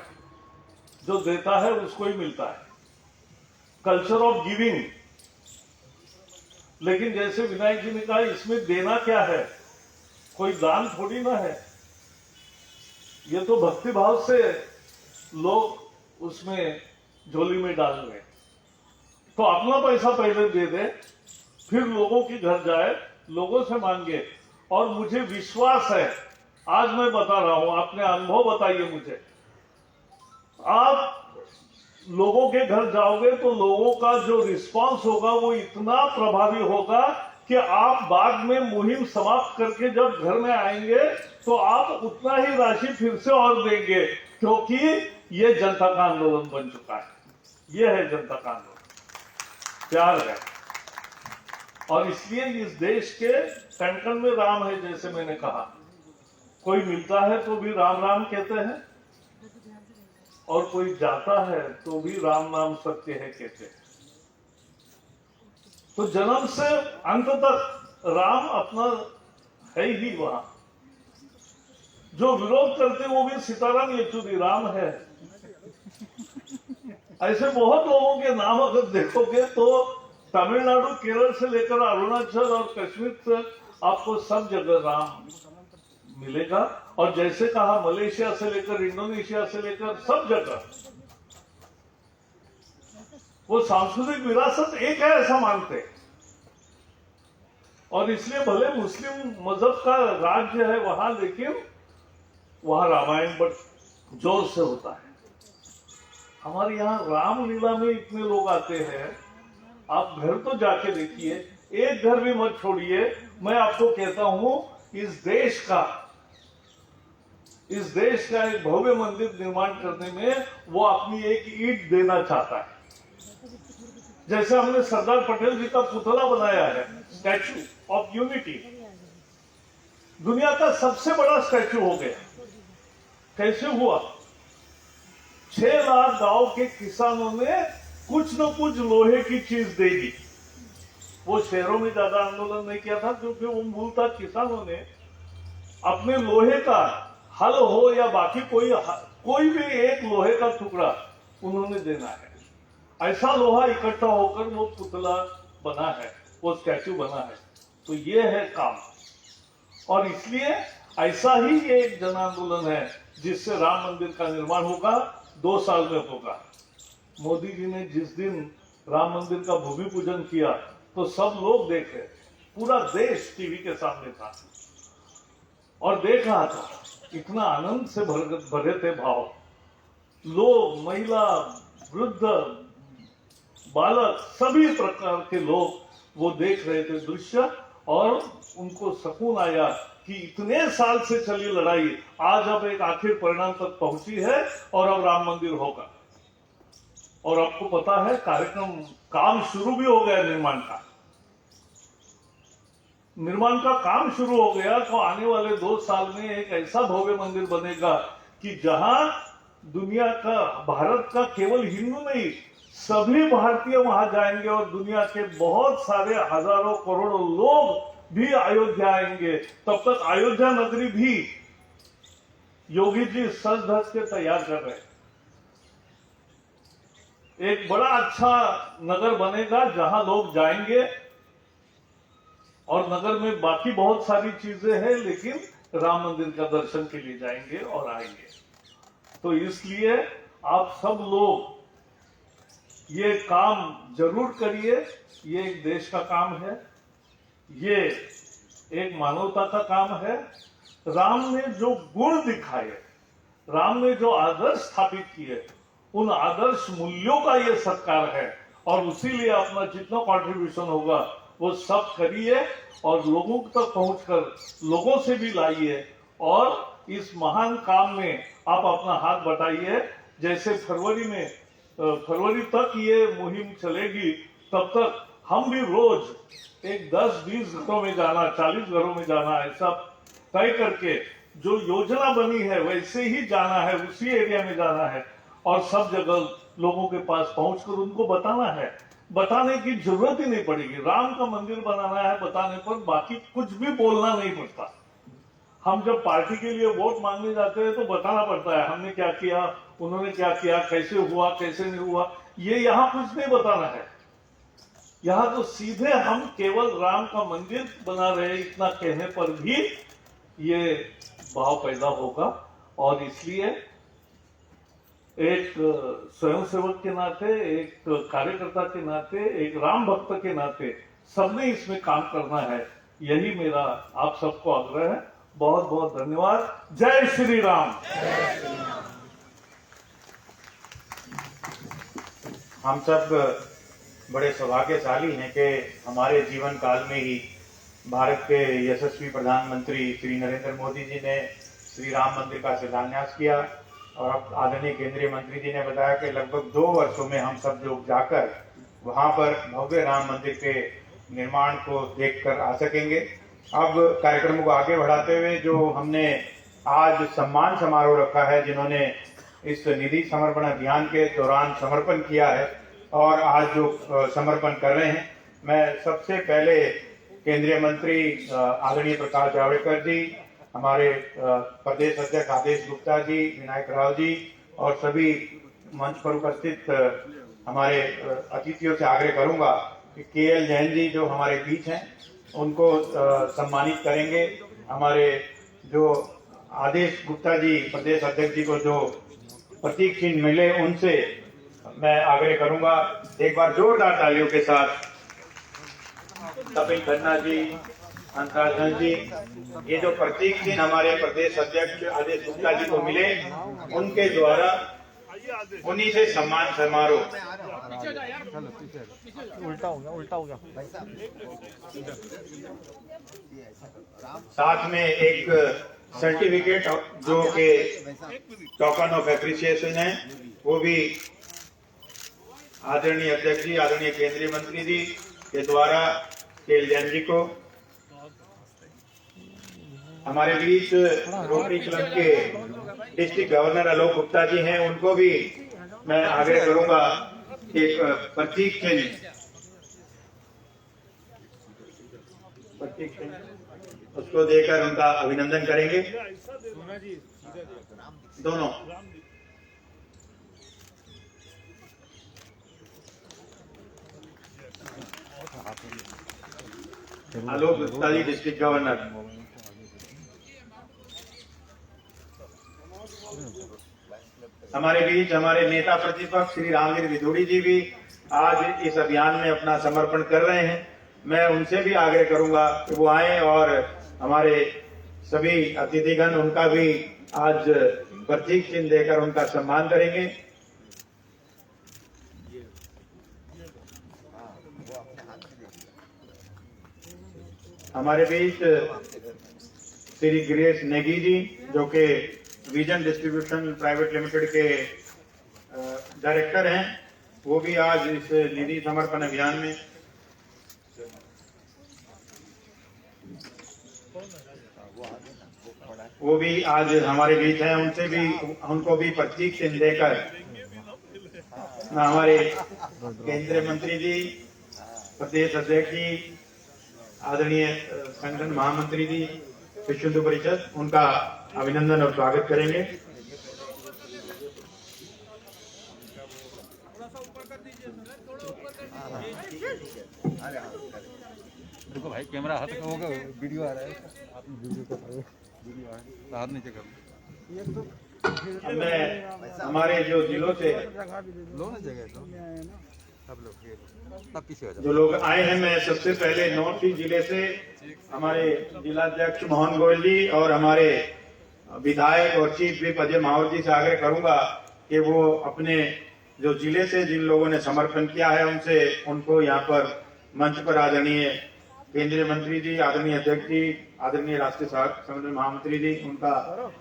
जो देता है उसको ही मिलता है, कल्चर ऑफ गिविंग। लेकिन जैसे विनायक जी ने कहा, इसमें देना क्या है, कोई दान थोड़ी ना है, ये तो भक्ति भाव से लोग उसमें झोली में डाल रहे हैं। तो अपना पैसा पहले दे दे, फिर लोगों के घर जाए, लोगों से मांगे। और मुझे विश्वास है, आज मैं बता रहा हूं, अपने अनुभव बताइए मुझे, आप लोगों के घर जाओगे तो लोगों का जो रिस्पांस होगा वो इतना प्रभावी होगा कि आप बाद में मुहिम समाप्त करके जब घर में आएंगे तो आप उतना ही राशि फिर से और देंगे, क्योंकि ये जनता का आंदोलन बन चुका है। ये है जनता का आंदोलन, प्यार है। और इसलिए इस देश के कण कण में राम है। जैसे मैंने कहा, कोई मिलता है तो भी राम राम कहते हैं, और कोई जाता है तो भी राम नाम सत्य है कहते हैं। तो जन्म से अंत तक राम अपना है ही वहां। जो विरोध करते वो भी सीताराम येचुरी राम है। ऐसे बहुत लोगों के नाम अगर देखोगे तो तमिलनाडु, केरल से लेकर अरुणाचल और कश्मीर से आपको सब जगह राम मिलेगा। और जैसे कहा, मलेशिया से लेकर इंडोनेशिया से लेकर सब जगह वो सांस्कृतिक विरासत एक है ऐसा मानते हैं। और इसलिए भले मुस्लिम मजहब का राज्य है वहां, लेकिन वहां रामायण बड़ा जोर से होता है। हमारे यहाँ रामलीला में इतने लोग आते हैं, आप घर तो जाके देखिए, एक घर भी मत छोड़िए। मैं आपको कहता हूं, इस देश का एक भव्य मंदिर निर्माण करने में वो अपनी एक ईंट देना चाहता है। जैसे हमने सरदार पटेल जी का पुतला बनाया है, स्टैचू ऑफ यूनिटी, दुनिया का सबसे बड़ा स्टैचू हो गया। कैसे हुआ? 6 लाख गांव के किसानों ने कुछ न कुछ लोहे की चीज दे दी। वो शहरों में ज्यादा आंदोलन नहीं किया था, क्योंकि वो मूल था किसानों ने अपने लोहे का हल हो या बाकी कोई भी एक लोहे का टुकड़ा उन्होंने देना है। ऐसा लोहा इकट्ठा होकर वो पुतला बना है, वो स्टैचू बना है। तो ये है काम। और इसलिए ऐसा ही ये एक जन आंदोलन है जिससे राम मंदिर का निर्माण होगा, 2 साल में होगा। मोदी जी ने जिस दिन राम मंदिर का भूमि पूजन किया तो सब लोग देखे, पूरा देश टीवी के सामने था और देख रहा था। इतना आनंद से भरे थे भाव। लोग, महिला, वृद्ध, बालक, सभी प्रकार के लोग वो देख रहे थे दृश्य, और उनको सुकून आया कि इतने साल से चली लड़ाई आज अब एक आखिर परिणाम तक पहुंची है और अब राम मंदिर होगा। और आपको पता है, कार्यक्रम काम शुरू भी हो गया। निर्माण का काम शुरू हो गया। तो आने वाले 2 साल में एक ऐसा भव्य मंदिर बनेगा कि जहां दुनिया का, भारत का केवल हिंदू नहीं, सभी भारतीय वहां जाएंगे और दुनिया के बहुत सारे हजारों करोड़ों लोग भी अयोध्या आएंगे। तब तक अयोध्या नगरी भी योगी जी सज धज के तैयार कर रहे हैं। एक बड़ा अच्छा नगर बनेगा जहां लोग जाएंगे, और नगर में बाकी बहुत सारी चीजें हैं, लेकिन राम मंदिर का दर्शन के लिए जाएंगे और आएंगे। तो इसलिए आप सब लोग ये काम जरूर करिए। ये एक देश का काम है, ये एक मानवता का काम है। राम ने जो गुण दिखाए, राम ने जो आदर्श स्थापित किए, उन आदर्श मूल्यों का ये सत्कार है। और उसीलिए अपना जितना कंट्रीब्यूशन होगा वो सब करिए और लोगों तक पहुंचकर लोगों से भी लाइए, और इस महान काम में आप अपना हाथ बटाइए। जैसे फरवरी तक ये मुहिम चलेगी, तब तक हम भी रोज एक 10-20 घरों में जाना, 40 घरों में जाना, ऐसा तय करके जो योजना बनी है वैसे ही जाना है, उसी एरिया में जाना है और सब जगह लोगों के पास पहुंचकर उनको बताना है। बताने की जरूरत ही नहीं पड़ेगी। राम का मंदिर बनाना है बताने पर, बाकी कुछ भी बोलना नहीं पड़ता। हम जब पार्टी के लिए वोट मांगने जाते हैं तो बताना पड़ता है हमने क्या किया, उन्होंने क्या किया, कैसे हुआ, कैसे नहीं हुआ। ये यहाँ कुछ नहीं बताना है। यहाँ तो सीधे हम केवल राम का मंदिर बना रहे, इतना कहने पर भी ये भाव पैदा होगा। और इसलिए एक स्वयंसेवक के नाते, एक कार्यकर्ता के नाते, एक राम भक्त के नाते सबने इसमें काम करना है। यही मेरा आप सबको आग्रह है। बहुत बहुत धन्यवाद। जय श्री राम।
हम सब बड़े सौभाग्यशाली हैं कि हमारे जीवन काल में ही भारत के यशस्वी प्रधानमंत्री श्री नरेंद्र मोदी जी ने श्री राम मंदिर का शिलान्यास किया और अब आदरणीय केंद्रीय मंत्री जी ने बताया कि लगभग 2 वर्षों में हम सब लोग जाकर वहां पर भव्य राम मंदिर के निर्माण को देखकर आ सकेंगे। अब कार्यक्रमों को आगे बढ़ाते हुए जो हमने आज सम्मान समारोह रखा है, जिन्होंने इस निधि समर्पण अभियान के दौरान समर्पण किया है और आज जो समर्पण कर रहे हैं, मैं सबसे पहले केंद्रीय मंत्री आदरणीय प्रकाश जावड़ेकर जी, हमारे प्रदेश अध्यक्ष आदेश गुप्ता जी, विनायक राव जी और सभी मंच पर उपस्थित हमारे अतिथियों से आग्रह करूंगा कि KL जैन जी जो हमारे बीच हैं उनको सम्मानित करेंगे। हमारे जो आदेश गुप्ता जी प्रदेश अध्यक्ष जी को जो प्रतीक चिन्ह मिले उनसे मैं आग्रह करूंगा, एक बार जोरदार तालियों के साथ कपिल खन्ना जी, हंसराज जी, ये जो प्रतीक चिन्ह हमारे प्रदेश अध्यक्ष आदेश गुप्ता जी को मिले उनके द्वारा उन्हीं से सम्मान समारोह।
उल्टा हो गया
साथ में एक सर्टिफिकेट जो कि टोकन ऑफ एप्रिसिएशन है, वो भी आदरणीय अध्यक्ष जी, आदरणीय केंद्रीय मंत्री जी के द्वारा KL जैन जी को। हमारे बीच रोटरी क्लब के डिस्ट्रिक्ट गवर्नर आलोक गुप्ता जी हैं, उनको भी मैं आग्रह करूंगा एक प्रतीक चिन्ह उसको देकर उनका अभिनंदन करेंगे दोनों। Alok Gupta ji district governor. हमारे बीच हमारे नेता प्रतिपक्ष श्री रामवीर विदुड़ी जी भी आज इस अभियान में अपना समर्पण कर रहे हैं। मैं उनसे भी आग्रह करूंगा कि वो आए और हमारे सभी अतिथिगण उनका भी आज प्रतीक चिन्ह देकर उनका सम्मान करेंगे। हमारे बीच श्री गिरीश नेगी जी जो कि विजन डिस्ट्रीब्यूशन प्राइवेट लिमिटेड के डायरेक्टर हैं, वो भी आज इस निधि समर्पण अभियान में वो भी आज हमारे बीच हैं। उनको भी प्रतीक चिन्ह देकर हमारे केंद्रीय मंत्री जी, प्रदेश अध्यक्ष जी, आदरणीय संगठन महामंत्री जी विश्व हिंदू परिषद, उनका अभिनंदन और स्वागत करेंगे।
देखो भाई, कैमरा हाथ में होगा, वीडियो आ रहा है, आप वीडियो कर रहे हो, वीडियो आ रहा है, हाथ नीचे कर।
मैं हमारे जो जिलों से
लो ना जगह तो सब लोग पीछे
जो लोग आए हैं, मैं सबसे पहले नॉर्थ ईस्ट जिले से हमारे जिलाध्यक्ष मोहन गोयल जी और हमारे विधायक और चीफ व्हिप अजय माहौर जी से आग्रह करूंगा कि वो अपने जो जिले से जिन लोगों ने समर्पण किया है उनको यहाँ पर मंच पर आदरणीय केंद्रीय मंत्री जी, आदरणीय अध्यक्ष जी, आदरणीय राष्ट्रीय संगठन महामंत्री जी, उनका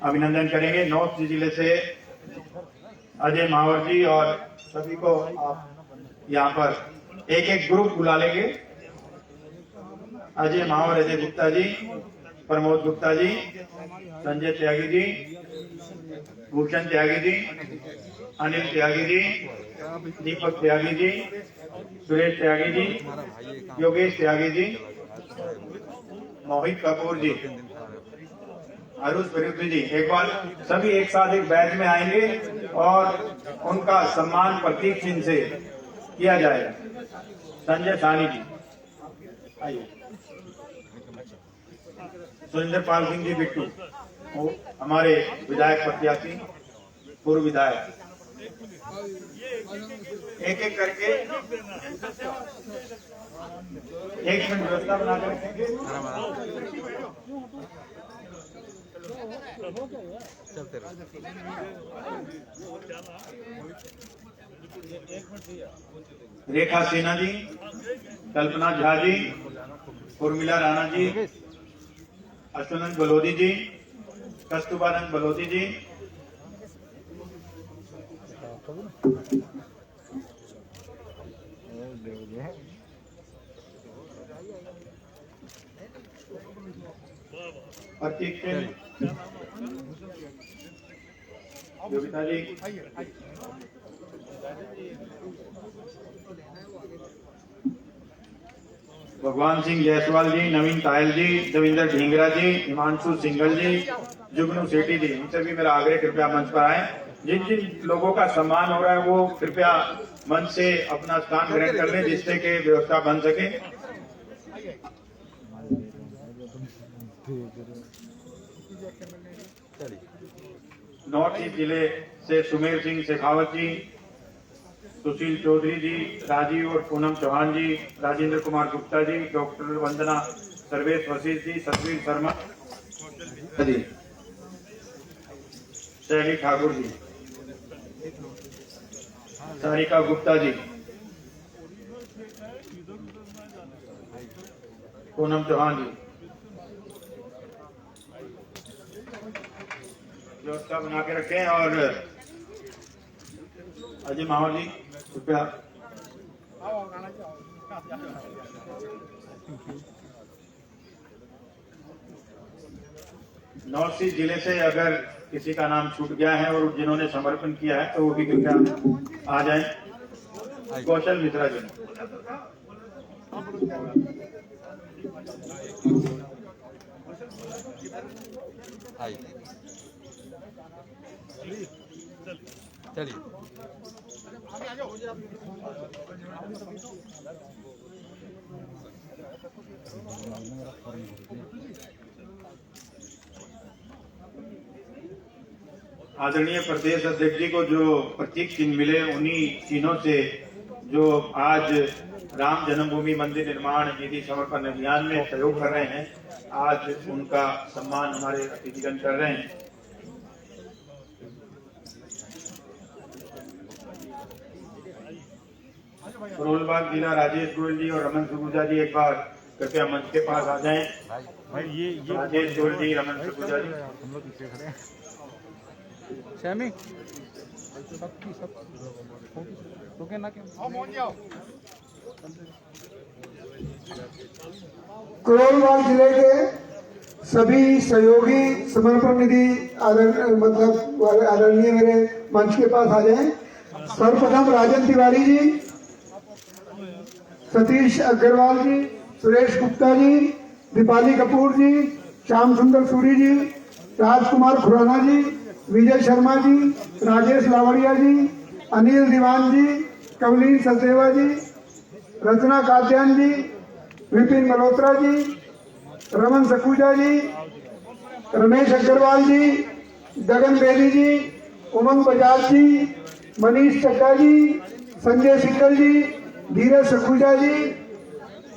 अभिनंदन करेंगे। नॉर्थ जिले से अजय माहौर जी और सभी को आप यहाँ पर एक एक ग्रुप बुला लेंगे। अजय माहौर, अजय गुप्ता जी, प्रमोद गुप्ता जी, संजय त्यागी जी, भूषण त्यागी जी, अनिल त्यागी जी, दीपक त्यागी जी, सुरेश त्यागी जी, योगेश त्यागी जी, मोहित कपूर जी, आरुष पृथ्वी जी। एक बार सभी एक साथ एक बैच में आएंगे और उनका सम्मान प्रतीक चिन्ह से किया जाएगा। संजय सानी जी आइए, सुरेंद्र पाल सिंह जी बिट्टू, वो हमारे विधायक प्रत्याशी, पूर्व विधायक। एक एक करके 1 मिनट व्यवस्था बना कर रखेंगे।
चलते रहो।
रेखा सिन्हा जी, कल्पना झा जी, उर्मिला राणा जी, अश्वनंद बलोदी जी, कस्तूरबानंद बलोदी जी, प्रतीक सिंह, योगिता जी, भगवान सिंह जायसवाल जी, नवीन तायल जी, देवेंद्र ढींगरा जी, हिमांशु सिंघल जी, जुगनू सेठी जी, इनसे भी मेरा आग्रह कृपया मंच पर आए। जिन जिन लोगों का सम्मान हो रहा है वो कृपया मंच से अपना स्थान ग्रहण कर लें जिससे कि व्यवस्था बन सके। नॉर्थ ईस्ट जिले से सुमेर सिंह शेखावत जी, सुशील चौधरी जी, राजीव और पूनम चौहान जी, राजेंद्र कुमार गुप्ता जी, डॉक्टर वंदना सर्वेश वशिष्ठ जी, सतवीर शर्मा जी, शैली ठाकुर जी, सारिका गुप्ता जी, पूनम चौहान जी, व्यवस्था बना के रखें। और अजय माहौल जी कृपया। नॉर्थ ईस्ट जिले से अगर किसी का नाम छूट गया है और जिन्होंने समर्पण किया है तो वो भी कृपया आ जाएं। कौशल मिश्रा जी,
चलिए
आदरणीय प्रदेश अध्यक्ष जी को जो प्रतीक चिन्ह मिले उन्हीं चिन्हों से जो आज राम जन्मभूमि मंदिर निर्माण निधि समर्पण अभियान में सहयोग कर रहे हैं, आज उनका सम्मान हमारे अतिथिगण कर रहे हैं। करोलबाग जिला राजेश गोयल जी और रमन सुगुजा जी एक बार कृपया मंच के पास आ जाएं।
भाई ये
राजेश गोयल जी, रमन सुगुजा जी,
हम लोग पीछे खड़े हैं। श्यामी सबकी सब रुके ना क्यों?
करोलबाग जिले के सभी सहयोगी समर्पण निधि आदरणीय मेरे मंच के पास आ जाएं। सर्वप्रथम राजन तिवारी जी, सतीश अग्रवाल जी, सुरेश गुप्ता जी, दीपाली कपूर जी, श्याम सुंदर सूरी जी, राजकुमार खुराना जी, विजय शर्मा जी, राजेश लावड़िया जी, अनिल दीवान जी, कवलीन सचदेवा जी, रचना कात्यान जी, विपिन मल्होत्रा जी, रमन सखूजा जी, रमेश अग्रवाल जी, गगन बेदी जी, उमंग बजाज जी, मनीष चड्डा जी, संजय सिक्कल जी, धीरज सखूजा जी,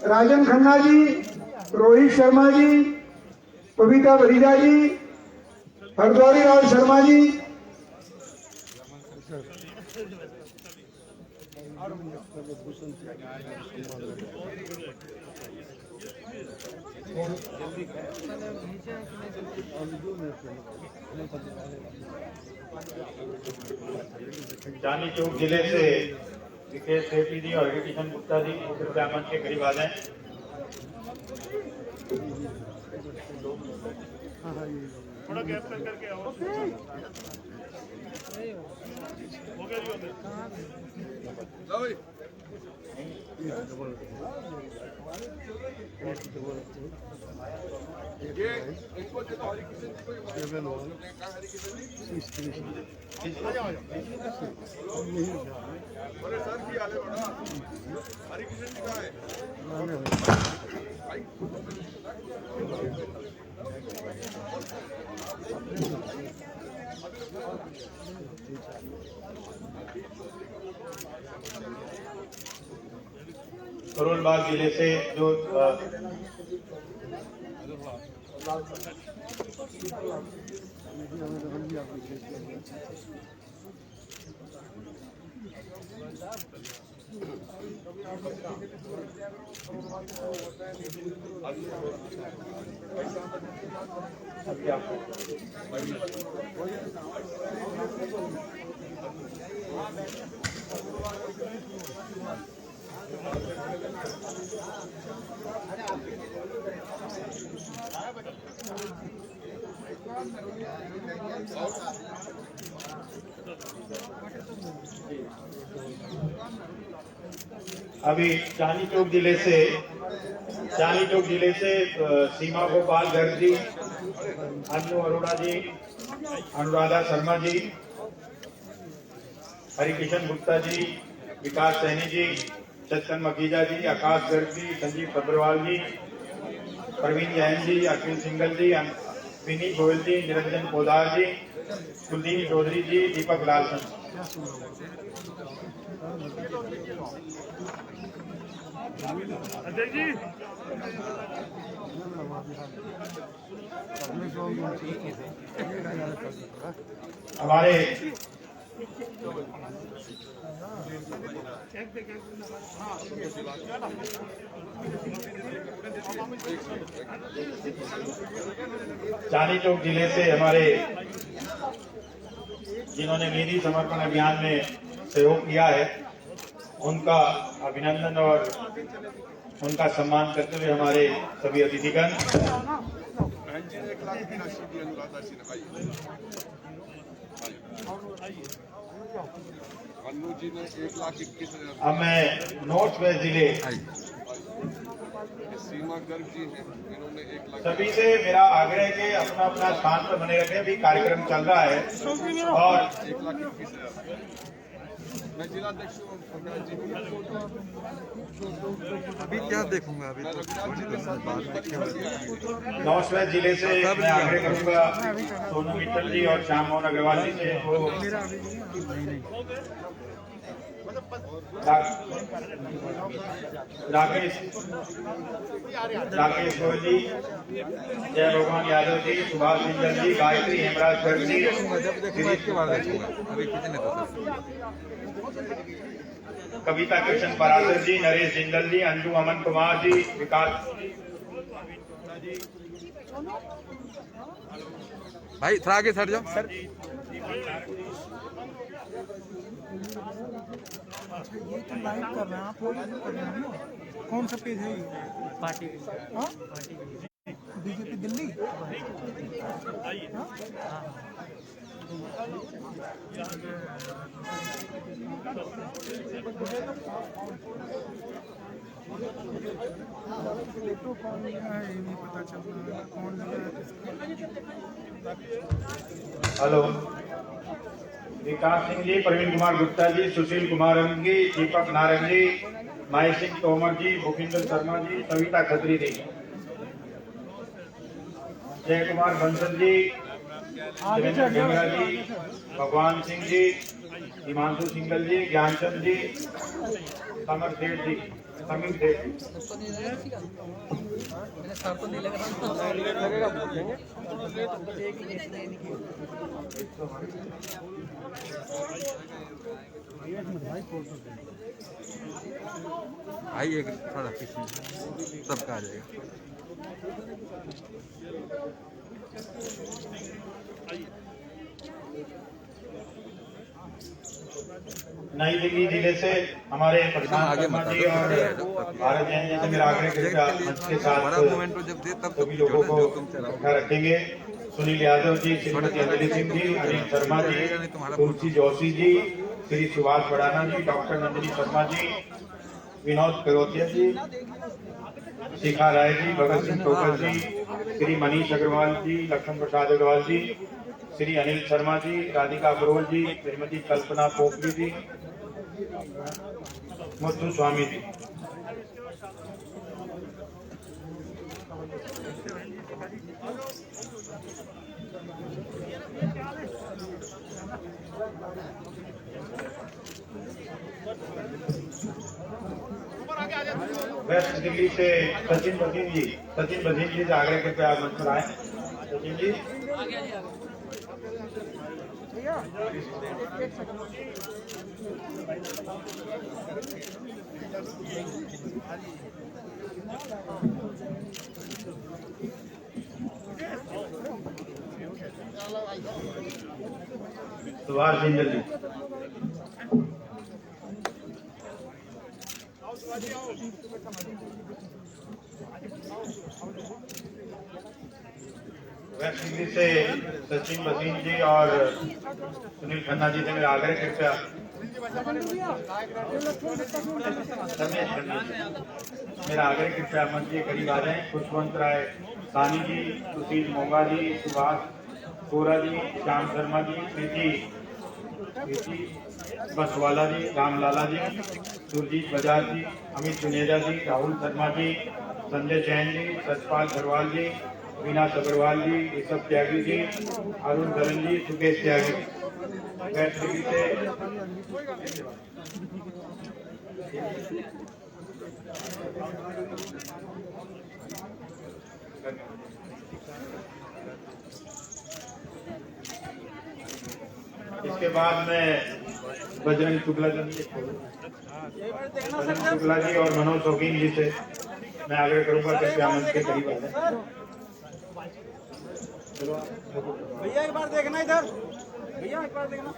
राजन खन्ना जी, रोहित शर्मा जी, पविता बरीजा जी, हरद्वारी लाल शर्मा जी,
चांदनी चौक जिले से विकेश सेठी जी और हरिकिशन गुप्ता जी कृपया मंच के करीब आ जाएं।
थोड़ा गैप करके आओ। हो गया जी,
करोलबाग जिले से जो अभी चांदी चौक जिले से सीमा गोपाल गर्ग जी, अन्नू अरोड़ा जी, अनुराधा शर्मा जी, हरिकिशन गुप्ता जी, विकास सैनी जी, चेतन मकीजा जी, आकाश गर्ग जी, संजीव सब्रवाल जी, प्रवीण जैन जी, अखिल सिंगल जी, विनी गोयल जी, निरंजन पोदार जी, कुलदीप चौधरी जी, दीपक लालसन।
अजय जी
हमारे चांदी चौक जिले से हमारे जिन्होंने निधि समर्पण अभियान में सहयोग किया है, उनका अभिनंदन और उनका सम्मान करते हुए हमारे सभी अतिथिगण। अब मैं नॉर्थ वेस्ट जिले
सीमा गर्ग जी हैं, इन्होंने 1 लाख।
सभी से मेरा आग्रह है कि अपना अपना स्थान पर बने रखें। अभी कार्यक्रम चल रहा है और
1,21,000। मैं जिलाध्यक्ष हूँ पंकज जी।
अभी क्या देखूंगा, अभी
मैं
तो
रघुनाथ जी के साथ
नॉर्थ वेस्ट जिले से मैं आग्रह करूंगा सोनू मित्तल जी और श्याम मोहन अग्रवाल जी से वो राकेश गोयल जी, जय भगवान यादव जी, सुभाष जिंदल जी, गायत्री हेमराज गर्ग जी,
जब देखूंगा इसके बाद देखूंगा। अभी कितने तो
कविता कृष्ण पराशर जी, नरेश जिंदल जी, अंजू अमन कुमार जी, विकास
भाई थोड़ा आगे सर जाओ सर।
ये तो लाइव कर रहे हैं आप लोग कर रहे हैं ना? कौन सा पेज है ये? Party BJP Delhi. फोटो कौन लिया है ये नहीं पता चल रहा है, कौन लिया है।
हेलो, विकास सिंह जी, प्रवीण कुमार गुप्ता जी, सुशील कुमार अंगी, दीपक नारंग जी, महेश सिंह तोमर जी, भूपिंदर शर्मा जी, सविता खत्री जी, जय कुमार बंसल जी, देवेंद्र ढेंगरा जी, भगवान सिंह जी, हिमांशु सिंगल जी, ज्ञानचंद जी, समर सेठ जी, समीर सेठ जी।
भाई एक थोड़ा पीछे सबका आ जाएगा।
नई दिल्ली जिले से हमारे प्रशांत शर्मा जी और भारत जैन जी से मेरा आग्रह करेगा मंच के साथ
बड़ा मोमेंट जब दे तब
सभी लोगों को इकट्ठा रखेंगे। सुनील यादव जी, श्रीमती अंजलि सिंह जी, अनिल शर्मा जी, तुलसी जोशी जी, श्री सुभाष बड़ाना जी, डॉक्टर नंदिनी शर्मा जी, विनोद करोतिया जी, शिखा राय जी, भगत सिंह टोकर जी, श्री मनीष अग्रवाल जी, लक्ष्मण प्रसाद अग्रवाल जी, श्री अनिल शर्मा जी, राधिका अग्रवाल जी, श्रीमती कल्पना पोखरी जी, मुथु स्वामी जी। वेस्ट दिल्ली से सचिन बसीन जी से आग्रह करके आप मंच पर आए। सचिन जी
भैया एक सेकंड
सुभाष जिंदल जी। वेस्ट इंडीज से सचिन वसीम जी और सुनील खन्ना जी से मेरा आग्रह कृपया मेरा आग्रह कृपया मंच के करीब आ जाए। खुशवंत राय सानी जी, सुशील मोंगा जी, सुभाष कोरा जी, श्याम शर्मा जी, प्रीति बसवाला जी, रामलाला जी, सुरजीत बजाज जी, अमित जुनेजा जी, राहुल शर्मा जी, संजय जैन जी, सतपाल घरवाल जी, वीना अग्रवाल जी, ऋषभ त्यागी जी, अरुण धरन जी, सुकेश त्यागी वेस्ट दिल्ली से इसके बाद में बजरंग शुक्ला जी और मनोज शौकीन जी से मैं आग्रह करूंगा कि क्या मंच के करीब आ जाए।
भैया एक बार देखना इधर, भैया एक बार देखना।